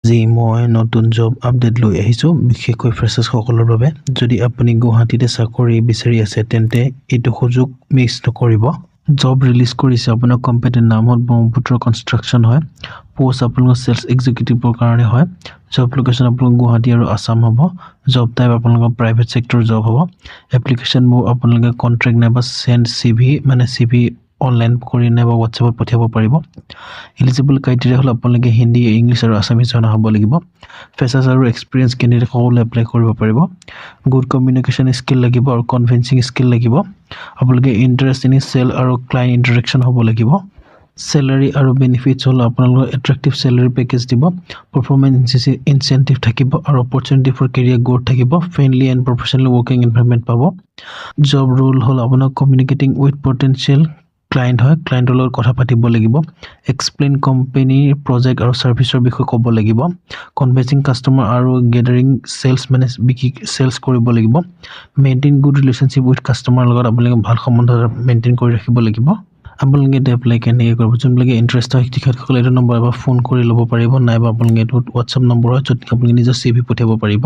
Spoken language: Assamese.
যি মই নতুন জব আপডেট লৈ আহিছোঁ বিশেষকৈ ফ্ৰেছাৰ্ছ সকলৰ বাবে যদি আপুনি গুৱাহাটীতে চাকৰি বিচাৰি আছে তেন্তে এইটো সুযোগ মিছ নকৰিব জব ৰিলিজ কৰিছে আপোনাৰ কোম্পানীৰ নাম হ'ল ব্ৰহ্মপুত্ৰ কনষ্ট্ৰাকশ্যন হয় পোষ্ট আপোনালোকৰ সেলছ এক্সিকিউটিভৰ কাৰণে হয় জব লোকেশ্যন আপোনালোকৰ গুৱাহাটী আৰু আসাম হ'ব জব টাইপ আপোনালোকৰ প্ৰাইভেট সেক্টৰ জব হ'ব এপ্লিকেশ্যন মোৰ আপোনালোকে কন্ট্ৰেক্ট নাইবা সেন্ড সিভি মানে সিভি অনলাইন কৰি নাইবা হোৱাটছএপত পঠিয়াব পাৰিব এলিজিবল ক্ৰাইটেৰিয়া হ'ল আপোনালোকে হিন্দী ইংলিছ আৰু আছামিজ জনা হ'ব লাগিব ফ্ৰেছাৰ্ছ আৰু এক্সপিৰিয়েঞ্চ কেণ্ডিডেট সকলোৱে এপ্লাই কৰিব পাৰিব গুড কমিউনিকেশ্যন স্কিল লাগিব আৰু কনভিন্সিং স্কিল লাগিব আপোনালোকে ইণ্টাৰেষ্ট ইন চেল আৰু ক্লায়েণ্ট ইণ্টাৰেকশ্যন হ'ব লাগিব salary আৰু benefits হ'ল আপোনালোকৰ attractive salary package দিব performance incentive থাকিব আৰু opportunity for career growth থাকিব friendly and professional working environment পাব job role হ'ল আপোনাৰ communicating with potential client হয় client লগত কথা পাতিব লাগিব explain company project আৰু serviceৰ বিষয়ে ক'ব লাগিব convincing customer আৰু gathering sales মানে বিকি sales কৰিব লাগিব maintain good relationship with customer লগত আপোনালোকে ভাল সম্বন্ধ মেইনটেইন কৰি ৰাখিব লাগিব আপোনালোকে এপ্লাই কেনেকৈ কৰিব যোনবিলাকে ইণ্টাৰেষ্ট হয় তেখেতসকলে এইটো নম্বৰ বা ফোন কৰি ল'ব পাৰিব নাইবা আপোনালোকে এইটো হোৱাটছআপ নম্বৰ হয় য'ত আপোনালোকে নিজৰ CV পঠিয়াব পাৰিব